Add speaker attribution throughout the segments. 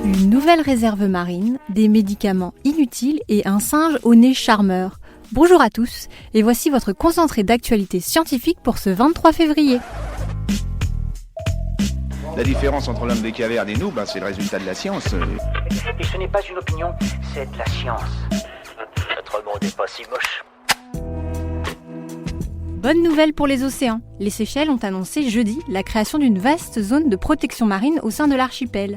Speaker 1: Une nouvelle réserve marine, des médicaments inutiles et un singe au nez charmeur. Bonjour à tous, et voici votre concentré d'actualité scientifique pour ce 23 février.
Speaker 2: La différence entre l'homme des cavernes et nous, c'est le résultat de la science.
Speaker 3: Et ce n'est pas une opinion, c'est de la science. Notre monde n'est pas si moche.
Speaker 1: Bonne nouvelle pour les océans. Les Seychelles ont annoncé jeudi la création d'une vaste zone de protection marine au sein de l'archipel.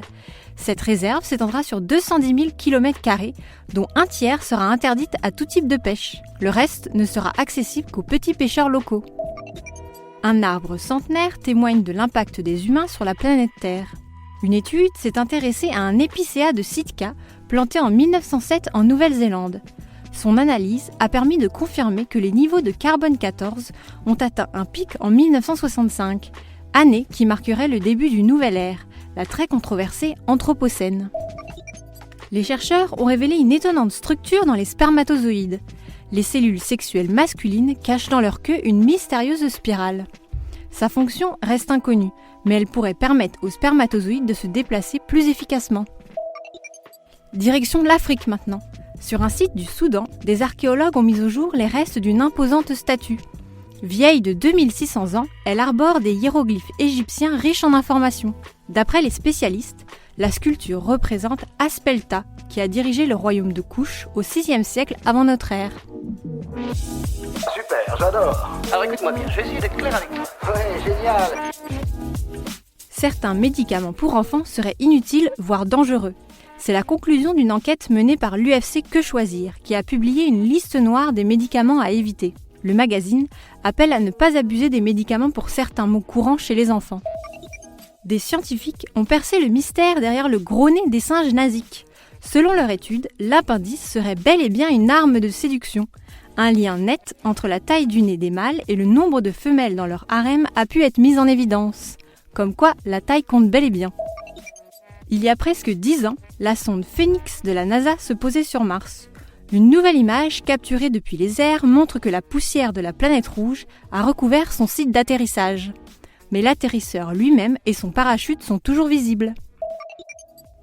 Speaker 1: Cette réserve s'étendra sur 210 000 km², dont un tiers sera interdite à tout type de pêche. Le reste ne sera accessible qu'aux petits pêcheurs locaux. Un arbre centenaire témoigne de l'impact des humains sur la planète Terre. Une étude s'est intéressée à un épicéa de Sitka planté en 1907 en Nouvelle-Zélande. Son analyse a permis de confirmer que les niveaux de carbone 14 ont atteint un pic en 1965, année qui marquerait le début d'une nouvelle ère, la très controversée Anthropocène. Les chercheurs ont révélé une étonnante structure dans les spermatozoïdes. Les cellules sexuelles masculines cachent dans leur queue une mystérieuse spirale. Sa fonction reste inconnue, mais elle pourrait permettre aux spermatozoïdes de se déplacer plus efficacement. Direction l'Afrique maintenant. Sur un site du Soudan, des archéologues ont mis au jour les restes d'une imposante statue. Vieille de 2600 ans, elle arbore des hiéroglyphes égyptiens riches en informations. D'après les spécialistes, la sculpture représente Aspelta, qui a dirigé le royaume de Couche au VIe siècle avant notre ère.
Speaker 3: Super, j'adore. Alors écoute-moi bien, je vais essayer d'être clair avec toi. Ouais, génial.
Speaker 1: Certains médicaments pour enfants seraient inutiles, voire dangereux. C'est la conclusion d'une enquête menée par l'UFC Que Choisir, qui a publié une liste noire des médicaments à éviter. Le magazine appelle à ne pas abuser des médicaments pour certains maux courants chez les enfants. Des scientifiques ont percé le mystère derrière le gros nez des singes nasiques. Selon leur étude, l'appendice serait bel et bien une arme de séduction. Un lien net entre la taille du nez des mâles et le nombre de femelles dans leur harem a pu être mis en évidence. Comme quoi, la taille compte bel et bien. Il y a presque 10 ans, la sonde Phoenix de la NASA se posait sur Mars. Une nouvelle image capturée depuis les airs montre que la poussière de la planète rouge a recouvert son site d'atterrissage. Mais l'atterrisseur lui-même et son parachute sont toujours visibles.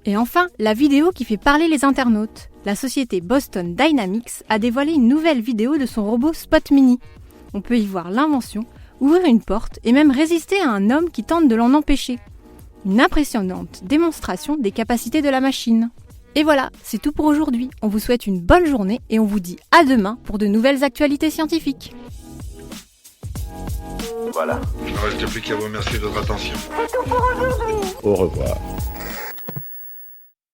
Speaker 1: Et enfin, la vidéo qui fait parler les internautes. La société Boston Dynamics a dévoilé une nouvelle vidéo de son robot Spot Mini. On peut y voir l'invention, ouvrir une porte et même résister à un homme qui tente de l'en empêcher. Une impressionnante démonstration des capacités de la machine. Et voilà, c'est tout pour aujourd'hui. On vous souhaite une bonne journée et on vous dit à demain pour de nouvelles actualités scientifiques.
Speaker 4: Voilà.
Speaker 5: Il ne reste plus qu'à vous remercier de votre attention.
Speaker 4: Au revoir.